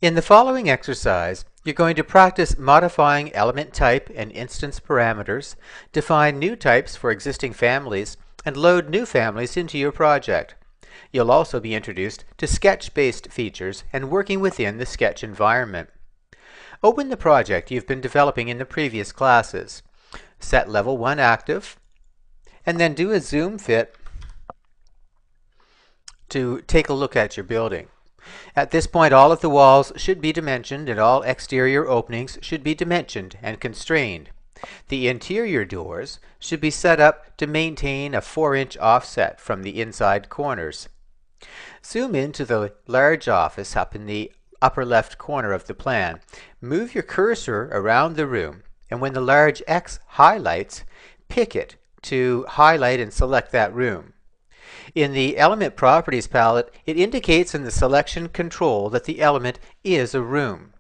In the following exercise, you're going to practice modifying element type and instance parameters, define new types for existing families, and load new families into your project. You'll also be introduced to sketch-based features and working within the sketch environment. Open the project you've been developing in the previous classes. Set Level 1 active, and then do a zoom fit to take a look at your building. At this point, all of the walls should be dimensioned and all exterior openings should be dimensioned and constrained. The interior doors should be set up to maintain a 4-inch offset from the inside corners. Zoom into the large office up in the upper left corner of the plan. Move your cursor around the room, and when the large X highlights, pick it to highlight and select that room. In the Element Properties palette, it indicates in the selection control that the element is a room.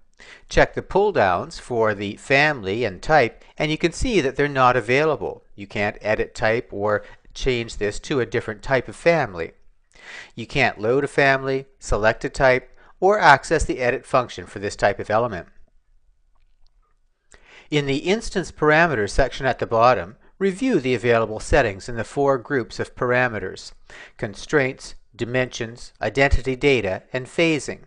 Check the pull-downs for the family and type, and you can see that they're not available. You can't edit type or change this to a different type of family. You can't load a family, select a type, or access the edit function for this type of element. In the Instance Parameters section at the bottom, review the available settings in the 4 groups of parameters: constraints, dimensions, identity data, and phasing.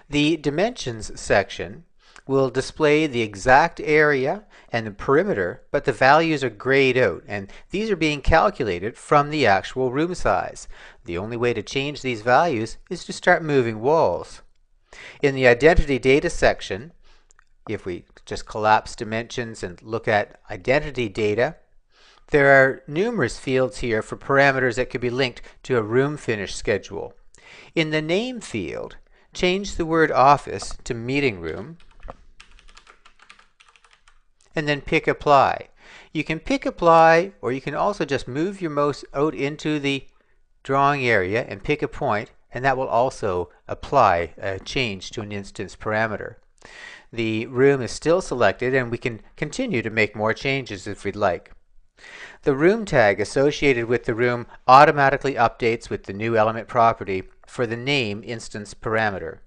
The Dimensions section will display the exact area and the perimeter, but the values are grayed out, and these are being calculated from the actual room size. The only way to change these values is to start moving walls. In the Identity Data section, if we just collapse dimensions and look at identity data, there are numerous fields here for parameters that could be linked to a room finish schedule. In the name field, change the word office to meeting room, and then pick apply. You can pick apply, or you can also just move your mouse out into the drawing area and pick a point, and that will also apply a change to an instance parameter. The room is still selected, and we can continue to make more changes if we'd like. The room tag associated with the room automatically updates with the new element property for the name instance parameter.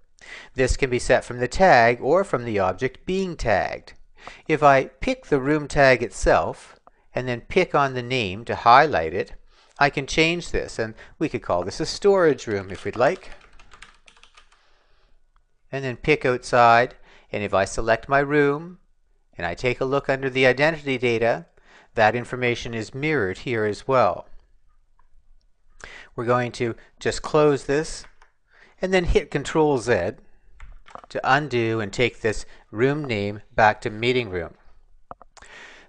This can be set from the tag or from the object being tagged. If I pick the room tag itself and then pick on the name to highlight it, I can change this, and we could call this a storage room if we'd like. And then pick outside, and if I select my room and I take a look under the identity data, that information is mirrored here as well. We're going to just close this and then hit Control Z to undo and take this room name back to meeting room.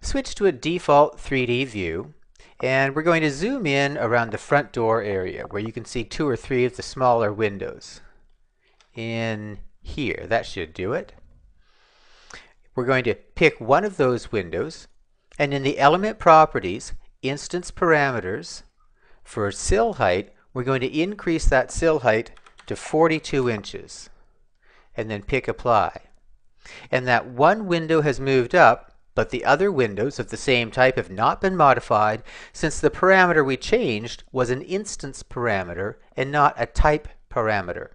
Switch to a default 3D view, and we're going to zoom in around the front door area where you can see 2 or 3 of the smaller windows. In here, that should do it. We're going to pick one of those windows, and in the Element Properties, Instance Parameters, for sill height, we're going to increase that sill height to 42 inches, and then pick Apply. And that one window has moved up, but the other windows of the same type have not been modified since the parameter we changed was an instance parameter and not a type parameter.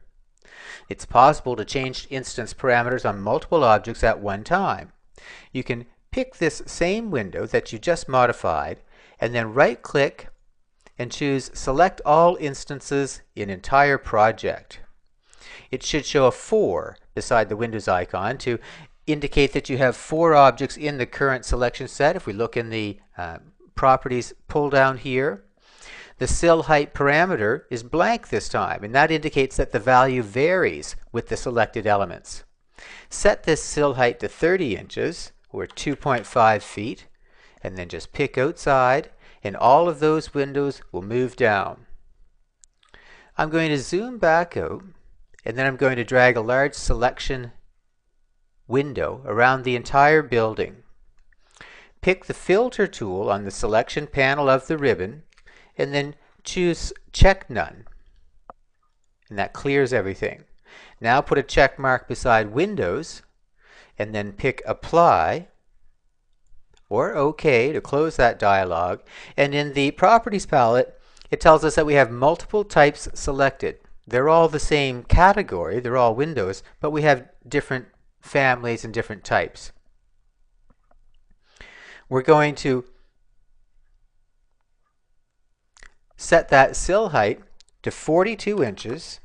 It's possible to change instance parameters on multiple objects at one time. You can pick this same window that you just modified and then right-click and choose Select All Instances in Entire Project. It should show a 4 beside the Windows icon to indicate that you have 4 objects in the current selection set. If we look in the Properties pull down here, the sill height parameter is blank this time, and that indicates that the value varies with the selected elements. Set this sill height to 30 inches, or 2.5 feet, and then just pick outside, and all of those windows will move down. I'm going to zoom back out, and then I'm going to drag a large selection window around the entire building. Pick the Filter tool on the selection panel of the ribbon, and then choose Check None, and that clears everything. Now put a check mark beside Windows, and then pick Apply or OK to close that dialog. And in the Properties palette, it tells us that we have multiple types selected. They're all the same category, they're all windows, but we have different families and different types. We're going to set that sill height to 42 inches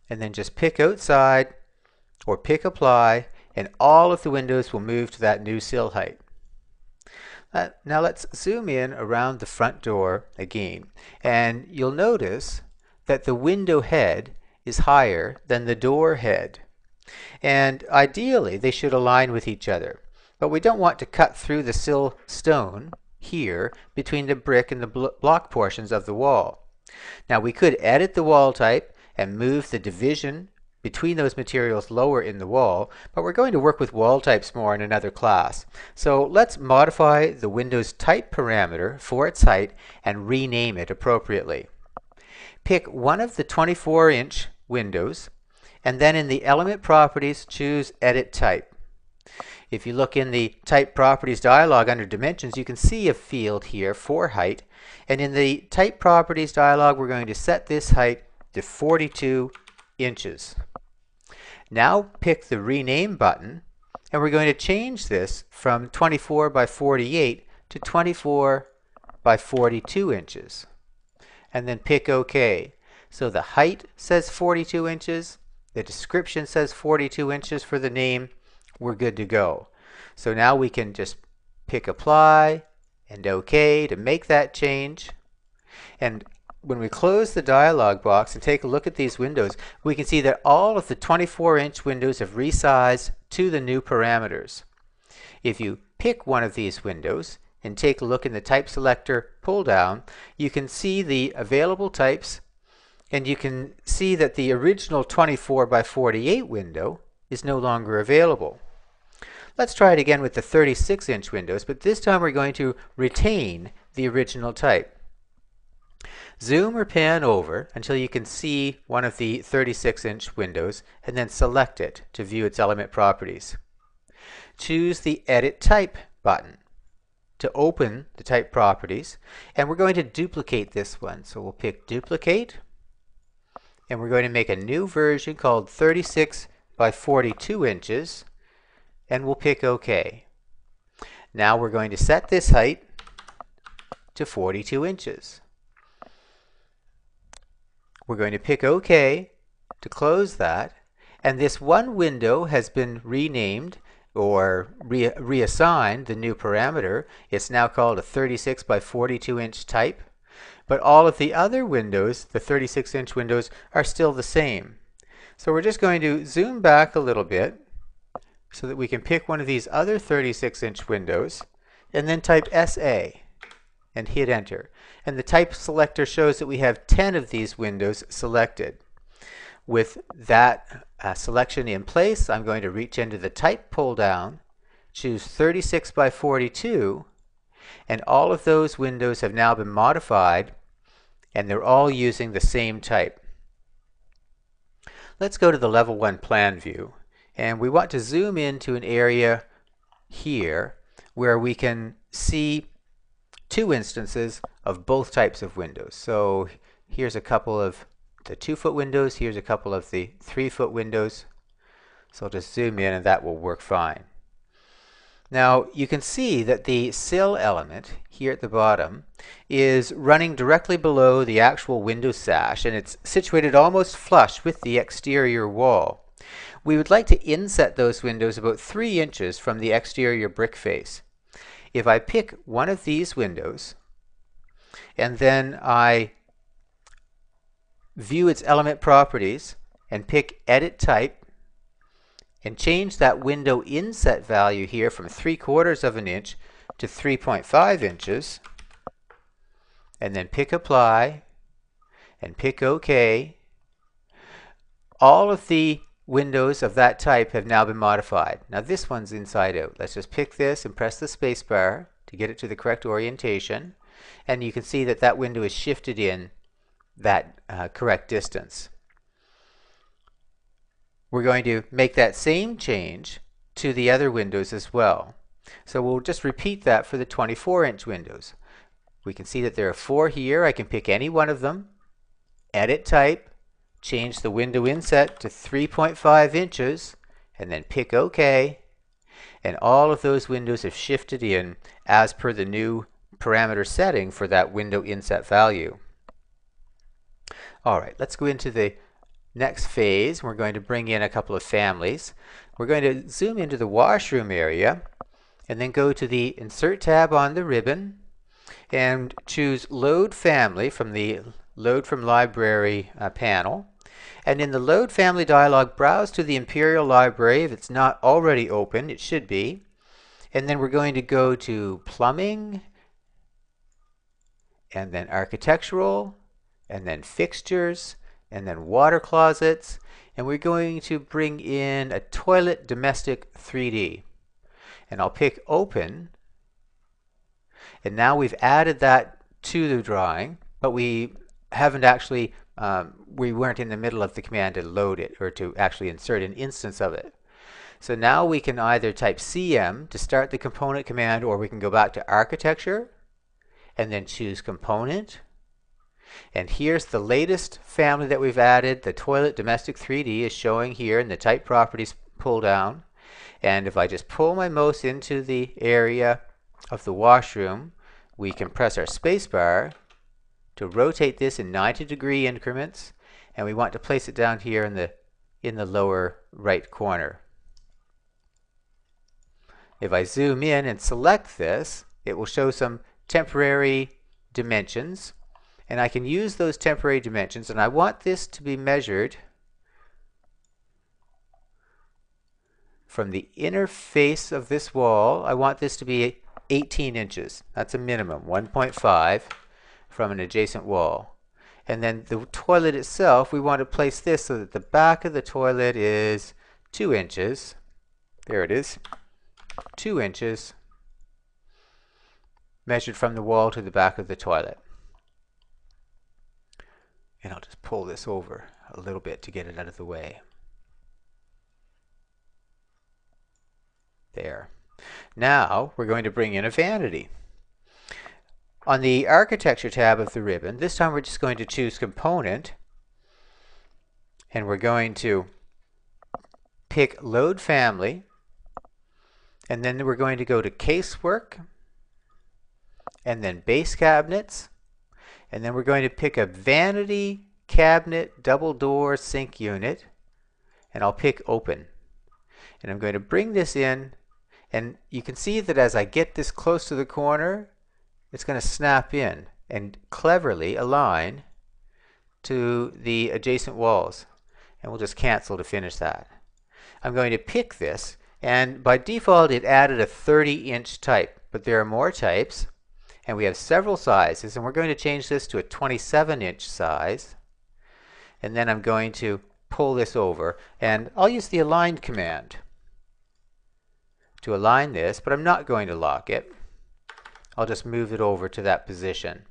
and then just pick outside or pick apply, and all of the windows will move to that new sill height. Now let's zoom in around the front door again, and you'll notice that the window head is higher than the door head. And ideally they should align with each other, but we don't want to cut through the sill stone here between the brick and the block portions of the wall. Now we could edit the wall type and move the division between those materials lower in the wall, but we're going to work with wall types more in another class. So let's modify the Windows type parameter for its height and rename it appropriately. Pick one of the 24-inch windows, and then in the element properties choose Edit Type. If you look in the Type Properties dialog under Dimensions, you can see a field here for height, and in the Type Properties dialog we're going to set this height to 42 inches. Now pick the Rename button, and we're going to change this from 24 by 48 to 24 by 42 inches. And then pick OK. So the height says 42 inches, the description says 42 inches for the name. We're good to go. So now we can just pick Apply and OK to make that change. And when we close the dialog box and take a look at these windows, we can see that all of the 24-inch windows have resized to the new parameters. If you pick one of these windows and take a look in the Type Selector pull down, you can see the available types, and you can see that the original 24 by 48 window is no longer available. Let's try it again with the 36-inch windows, but this time we're going to retain the original type. Zoom or pan over until you can see one of the 36-inch windows, and then select it to view its element properties. Choose the Edit Type button to open the type properties, and we're going to duplicate this one. So we'll pick Duplicate, and we're going to make a new version called 36 by 42 inches, and we'll pick OK. Now we're going to set this height to 42 inches. We're going to pick OK to close that, and this one window has been renamed or reassigned the new parameter. It's now called a 36 by 42 inch type, but all of the other windows, the 36-inch windows, are still the same. So we're just going to zoom back a little bit so that we can pick one of these other 36-inch windows and then type SA and hit enter. And the type selector shows that we have 10 of these windows selected. With that selection in place, I'm going to reach into the type pull down, choose 36 by 42, and all of those windows have now been modified, and they're all using the same type. Let's go to the level 1 plan view, and we want to zoom into an area here where we can see two instances of both types of windows. So here's a couple of the 2-foot windows, here's a couple of the 3-foot windows. So I'll just zoom in and that will work fine. Now you can see that the sill element here at the bottom is running directly below the actual window sash, and it's situated almost flush with the exterior wall. We would like to inset those windows about 3 inches from the exterior brick face. If I pick one of these windows and then I view its element properties and pick Edit Type and change that window inset value here from 3/4 of an inch to 3.5 inches, and then pick Apply and pick OK, all of the windows of that type have now been modified. Now this one's inside out. Let's just pick this and press the space bar to get it to the correct orientation, and you can see that that window is shifted in that correct distance. We're going to make that same change to the other windows as well. So we'll just repeat that for the 24-inch windows. We can see that there are 4 here. I can pick any one of them edit type, change the window inset to 3.5 inches, and then pick OK. And all of those windows have shifted in as per the new parameter setting for that window inset value. All right, let's go into the next phase. We're going to bring in a couple of families. We're going to zoom into the washroom area and then go to the Insert tab on the ribbon and choose Load Family from the Load from Library panel. And in the Load Family dialog, browse to the Imperial Library. If it's not already open, it should be. And then we're going to go to Plumbing, and then Architectural, and then Fixtures, and then Water Closets. And we're going to bring in a Toilet Domestic 3D. And I'll pick Open. And now we've added that to the drawing, but we haven't actually, we weren't in the middle of the command to load it or to actually insert an instance of it. So now we can either type CM to start the component command, or we can go back to Architecture and then choose Component. And here's the latest family that we've added. The Toilet Domestic 3D is showing here in the Type Properties pull down. And if I just pull my mouse into the area of the washroom, we can press our spacebar to rotate this in 90-degree increments, and we want to place it down here in the lower right corner. If I zoom in and select this, it will show some temporary dimensions, and I can use those temporary dimensions, and I want this to be measured from the inner face of this wall. I want this to be 18 inches. That's a minimum, 1.5 from an adjacent wall. And then the toilet itself, we want to place this so that the back of the toilet is 2 inches. There it is, 2 inches measured from the wall to the back of the toilet. And I'll just pull this over a little bit to get it out of the way. There. Now we're going to bring in a vanity. On the Architecture tab of the ribbon, this time we're just going to choose Component, and we're going to pick Load Family, and then we're going to go to Casework, and then Base Cabinets, and then we're going to pick a Vanity Cabinet Double Door Sink Unit, and I'll pick Open. And I'm going to bring this in, and you can see that as I get this close to the corner, it's going to snap in and cleverly align to the adjacent walls. And we'll just cancel to finish that. I'm going to pick this, and by default it added a 30-inch type, but there are more types, and we have several sizes, and we're going to change this to a 27-inch size. And then I'm going to pull this over, and I'll use the Align command to align this, but I'm not going to lock it. I'll just move it over to that position.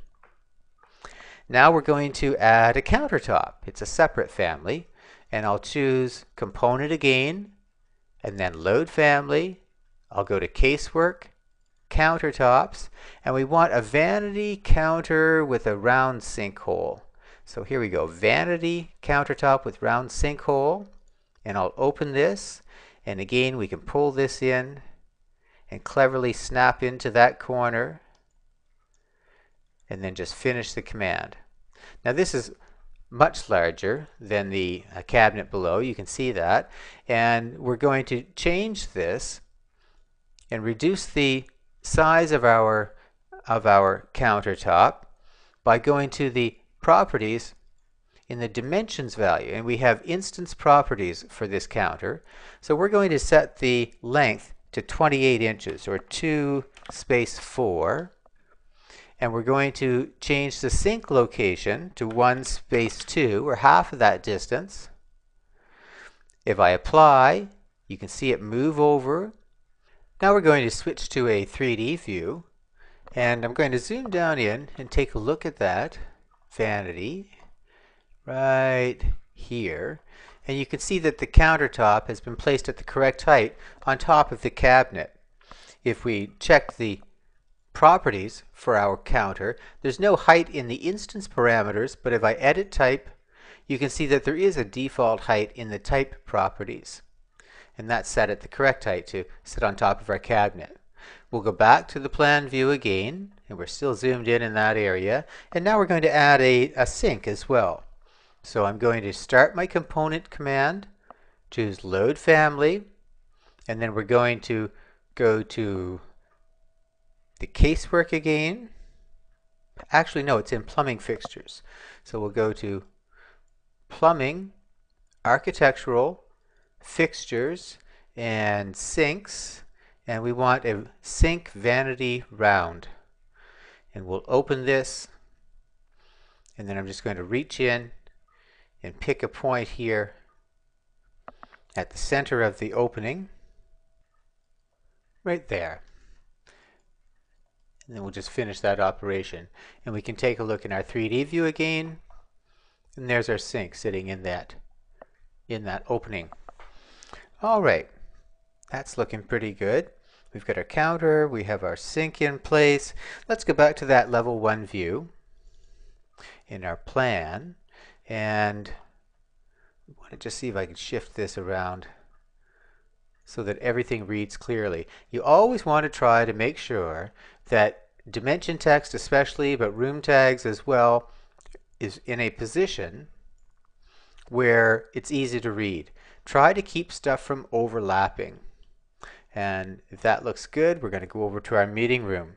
Now we're going to add a countertop. It's a separate family, and I'll choose Component again, and then Load Family. I'll go to Casework, Countertops, and we want a vanity counter with a round sinkhole. So here we go, vanity countertop with round sinkhole, and I'll open this, and again we can pull this in and cleverly snap into that corner, and then just finish the command. Now this is much larger than the cabinet below, you can see that, and we're going to change this and reduce the size of our countertop by going to the properties in the dimensions value, and we have instance properties for this counter. So we're going to set the length to 28 inches, or 2-4, and we're going to change the sink location to 1-2, or half of that distance. If I apply, you can see it move over. Now we're going to switch to a 3D view, and I'm going to zoom down in and take a look at that vanity right here, and you can see that the countertop has been placed at the correct height on top of the cabinet. If we check the properties for our counter, there's no height in the instance parameters, but if I edit type you can see that there is a default height in the type properties, and that's set at the correct height to sit on top of our cabinet. We'll go back to the plan view again, and we're still zoomed in that area, and now we're going to add a sink as well. So I'm going to start my component command, choose load family, and then we're going to go to the casework again. Actually, no, it's in plumbing fixtures. So we'll go to plumbing, architectural, fixtures, and sinks, and we want a sink vanity round. And we'll open this, and then I'm just going to reach in and pick a point here at the center of the opening, right there. And then we'll just finish that operation. And we can take a look in our 3D view again, and there's our sink sitting in that opening. All right, that's looking pretty good. We've got our counter, we have our sink in place. Let's go back to that level 1 view in our plan, and I want to just see if I can shift this around so that everything reads clearly. You always want to try to make sure that dimension text especially, but room tags as well, is in a position where it's easy to read. Try to keep stuff from overlapping. And if that looks good, we're going to go over to our meeting room.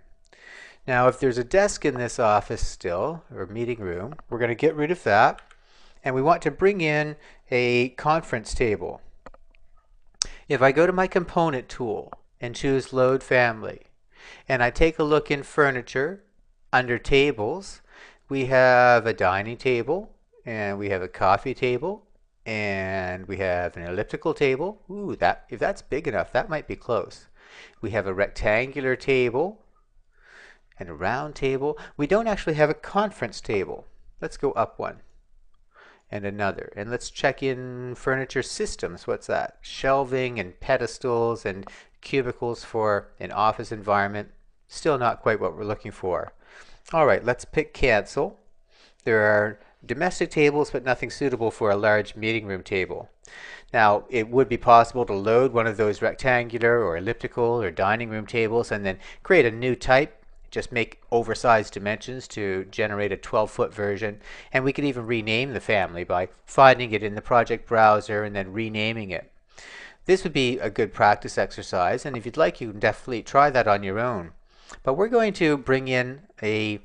Now, if there's a desk in this office still, or meeting room, we're going to get rid of that. And we want to bring in a conference table. If I go to my component tool and choose load family, and I take a look in furniture, under tables, we have a dining table, and we have a coffee table, and we have an elliptical table. Ooh, if that's big enough, that might be close. We have a rectangular table and a round table. We don't actually have a conference table. Let's go up one and another. And let's check in furniture systems. What's that? Shelving and pedestals and cubicles for an office environment. Still not quite what we're looking for. All right, let's pick cancel. There are domestic tables, but nothing suitable for a large meeting room table. Now, it would be possible to load one of those rectangular or elliptical or dining room tables and then create a new type, just make oversized dimensions to generate a 12-foot version. And we could even rename the family by finding it in the project browser and then renaming it. This would be a good practice exercise, and if you'd like, you can definitely try that on your own. But we're going to bring in a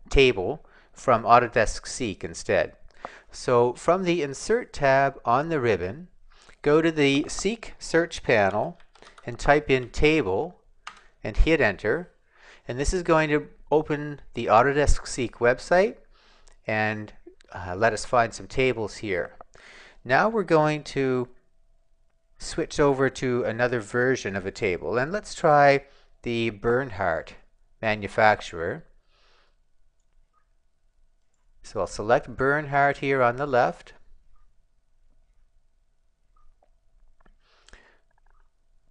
table from Autodesk Seek instead. So from the Insert tab on the ribbon, go to the Seek search panel and type in Table and hit Enter. And this is going to open the Autodesk Seek website and let us find some tables here. Now we're going to switch over to another version of a table, and let's try the Bernhardt manufacturer. So I'll select Bernhardt here on the left.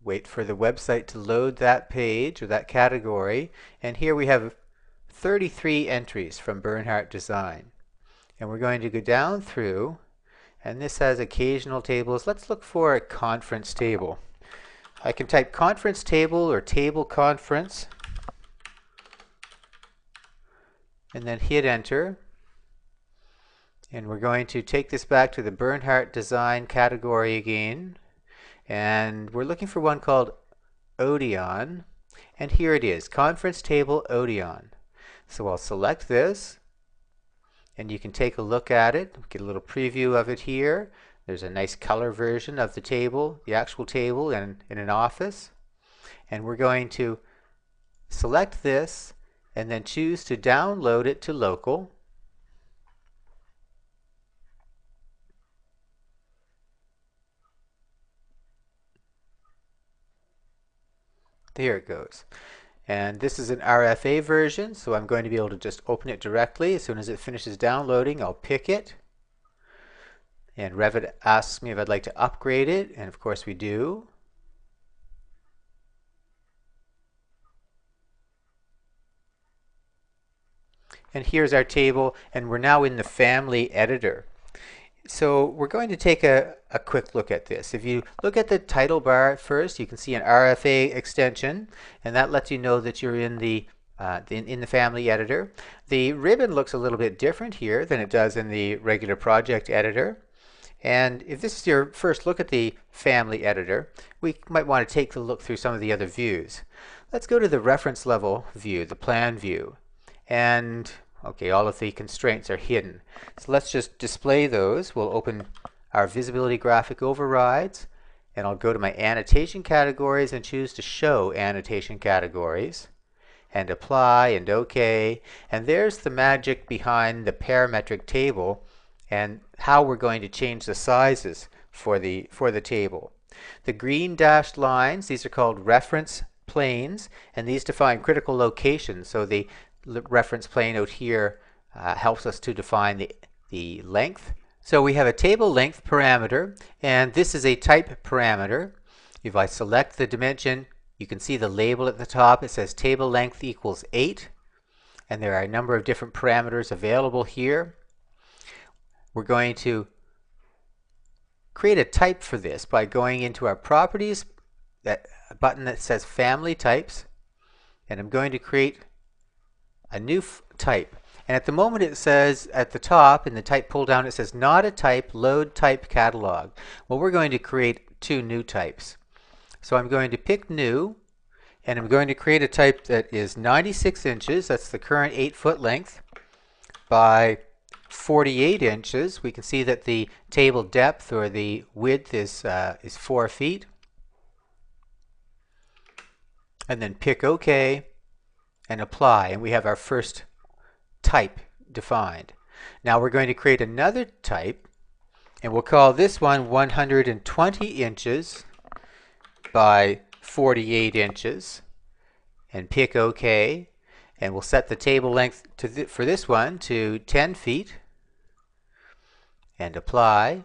Wait for the website to load that page or that category, and here we have 33 entries from Bernhardt Design. And we're going to go down through, and this has occasional tables. Let's look for a conference table. I can type conference table or table conference and then hit enter. And we're going to take this back to the Bernhardt Design category again. And we're looking for one called Odeon. And here it is, Conference Table Odeon. So I'll select this. And you can take a look at it, get a little preview of it here. There's a nice color version of the table, the actual table in an office. And we're going to select this and then choose to download it to local. There it goes. And this is an RFA version, so I'm going to be able to just open it directly. As soon as it finishes downloading, I'll pick it. And Revit asks me if I'd like to upgrade it, and of course we do. And here's our table, and we're now in the family editor. So we're going to take a quick look at this. If you look at the title bar at first, you can see an RFA extension, and that lets you know that you're in the family editor. The ribbon looks a little bit different here than it does in the regular project editor. And if this is your first look at the family editor, we might want to take a look through some of the other views. Let's go to the reference level view, the plan view. And okay, all of the constraints are hidden. So let's just display those. We'll open our visibility graphic overrides, and I'll go to my annotation categories and choose to show annotation categories, and apply and OK. And there's the magic behind the parametric table and how we're going to change the sizes for the table. The green dashed lines, these are called reference planes, and these define critical locations. So the reference plane out here helps us to define the length. So we have a table length parameter, and this is a type parameter. If I select the dimension, you can see the label at the top. It says table length equals 8, and there are a number of different parameters available here. We're going to create a type for this by going into our properties, that button that says family types, and I'm going to create a new type. And at the moment it says at the top in the type pull down, it says not a type, load type catalog. Well, we're going to create two new types. So I'm going to pick new, and I'm going to create a type that is 96 inches, that's the current 8-foot length, by 48 inches. We can see that the table depth or the width is 4 feet. And then pick OK and apply, and we have our first type defined. Now we're going to create another type, and we'll call this one 120 inches by 48 inches, and pick OK, and we'll set the table length for this one to 10 feet and apply.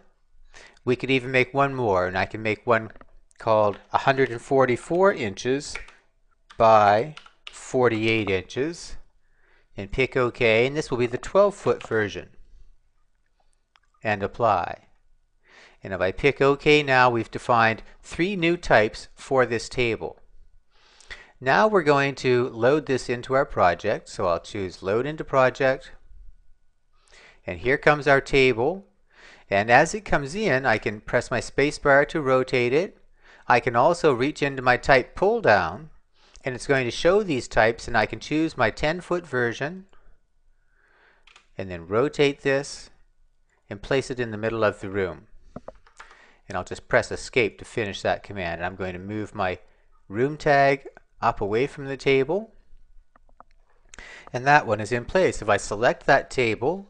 We could even make one more, and I can make one called 144 inches by 48 inches and pick OK, and this will be the 12-foot version, and apply. And if I pick OK now, we've defined 3 new types for this table. Now we're going to load this into our project, so I'll choose Load into Project, and here comes our table. And as it comes in, I can press my spacebar to rotate it. I can also reach into my type pull down, and it's going to show these types, and I can choose my 10-foot version and then rotate this and place it in the middle of the room. And I'll just press escape to finish that command. And I'm going to move my room tag up away from the table, and that one is in place. If I select that table,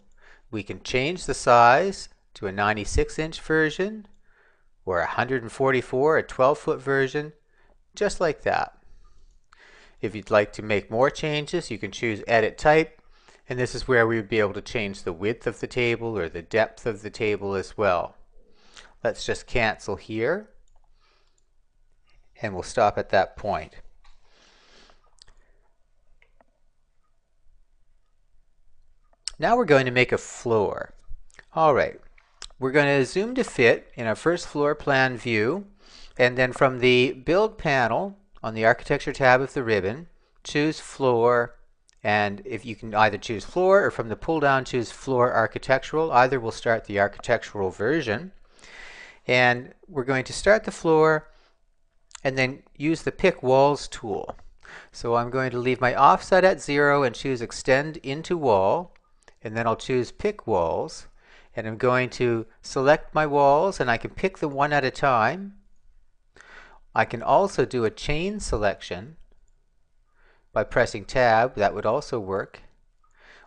we can change the size to a 96-inch version or 144, a 12-foot version, just like that. If you'd like to make more changes, you can choose Edit Type, and this is where we would be able to change the width of the table or the depth of the table as well. Let's just cancel here, and we'll stop at that point. Now we're going to make a floor. All right, we're going to zoom to fit in our first floor plan view, and then from the Build panel on the Architecture tab of the ribbon, choose Floor, and if you can either choose Floor or from the pull down choose Floor Architectural. Either will start the architectural version. And we're going to start the floor and then use the Pick Walls tool. So I'm going to leave my offset at 0 and choose Extend into Wall, and then I'll choose Pick Walls, and I'm going to select my walls, and I can pick them one at a time. I can also do a chain selection by pressing Tab. That would also work.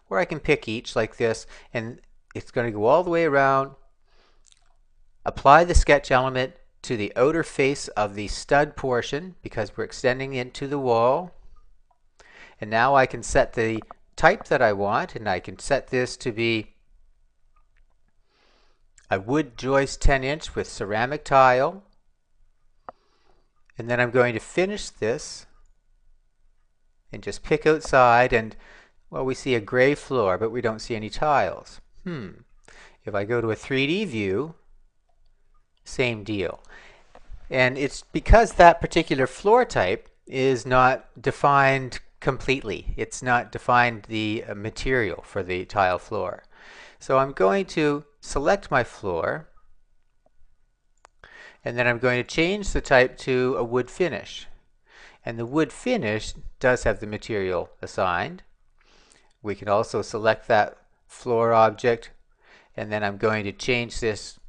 Or I can pick each like this, and it's going to go all the way around. Apply the sketch element to the outer face of the stud portion because we're extending into the wall. And now I can set the type that I want, and I can set this to be a wood joist 10-inch with ceramic tile. And then I'm going to finish this and just pick outside, and well, we see a gray floor, but we don't see any tiles. If I go to a 3D view, same deal. And it's because that particular floor type is not defined completely. It's not defined the material for the tile floor. So I'm going to select my floor, and then I'm going to change the type to a wood finish. And the wood finish does have the material assigned. We can also select that floor object, and then I'm going to change this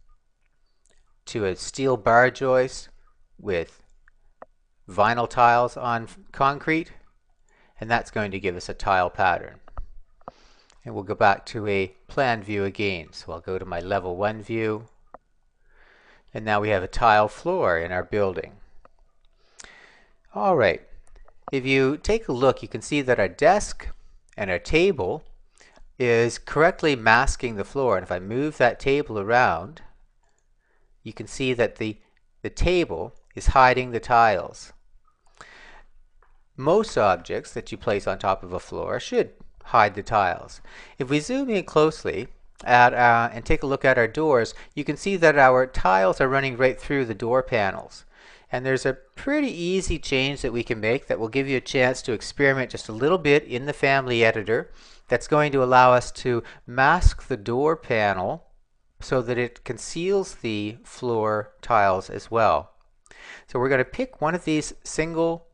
to a steel bar joist with vinyl tiles on concrete, and that's going to give us a tile pattern. And we'll go back to a plan view again. So I'll go to my level 1 view, and now we have a tile floor in our building. Alright, if you take a look, you can see that our desk and our table is correctly masking the floor. And if I move that table around, you can see that the table is hiding the tiles. Most objects that you place on top of a floor should hide the tiles. If we zoom in closely and take a look at our doors, you can see that our tiles are running right through the door panels. And there's a pretty easy change that we can make that will give you a chance to experiment just a little bit in the Family Editor. That's going to allow us to mask the door panel so that it conceals the floor tiles as well. So we're going to pick one of these single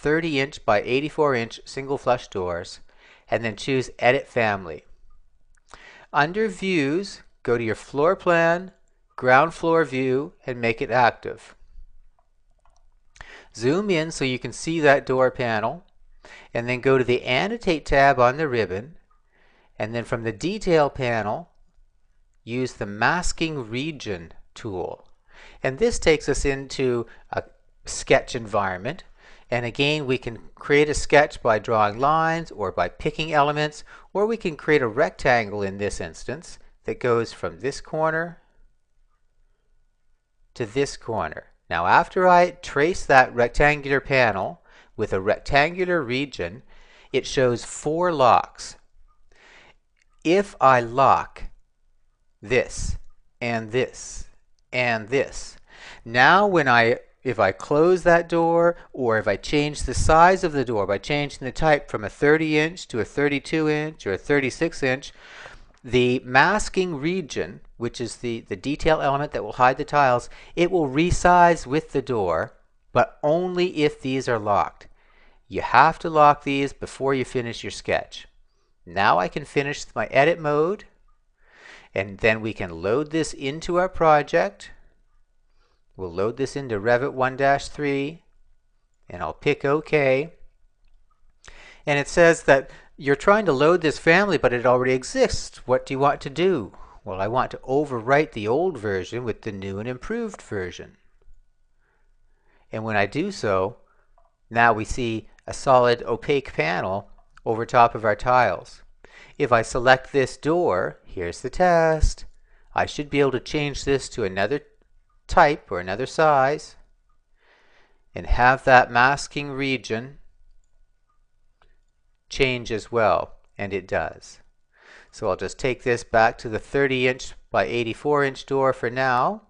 30-inch by 84-inch single flush doors, and then choose Edit Family. Under Views, go to your Floor Plan, Ground Floor View, and make it active. Zoom in so you can see that door panel, and then go to the Annotate tab on the ribbon, and then from the Detail panel, use the Masking Region tool. And this takes us into a sketch environment. And again, we can create a sketch by drawing lines or by picking elements, or we can create a rectangle in this instance that goes from this corner to this corner. Now, after I trace that rectangular panel with a rectangular region, it shows 4 locks. If I lock this and this and this, now if I close that door, or if I change the size of the door by changing the type from a 30-inch to a 32-inch or a 36-inch, the masking region, which is the detail element that will hide the tiles, it will resize with the door, but only if these are locked. You have to lock these before you finish your sketch. Now I can finish my edit mode, and then we can load this into our project. We'll load this into Revit 1-3, and I'll pick OK. And it says that you're trying to load this family, but it already exists. What do you want to do? Well, I want to overwrite the old version with the new and improved version. And when I do so, now we see a solid opaque panel over top of our tiles. If I select this door, here's the test. I should be able to change this to another type or another size and have that masking region change as well, and it does. So I'll just take this back to the 30-inch by 84-inch door for now,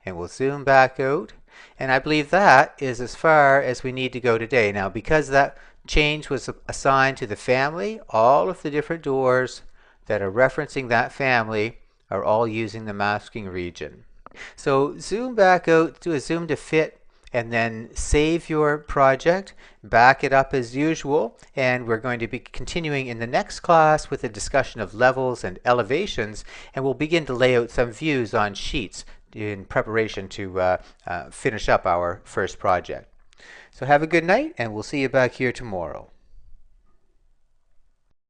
and we'll zoom back out, and I believe that is as far as we need to go today. Now, because that change was assigned to the family, all of the different doors that are referencing that family are all using the masking region. So zoom back out, do a zoom to fit, and then save your project, back it up as usual, and we're going to be continuing in the next class with a discussion of levels and elevations, and we'll begin to lay out some views on sheets in preparation to finish up our first project. So have a good night, and we'll see you back here tomorrow.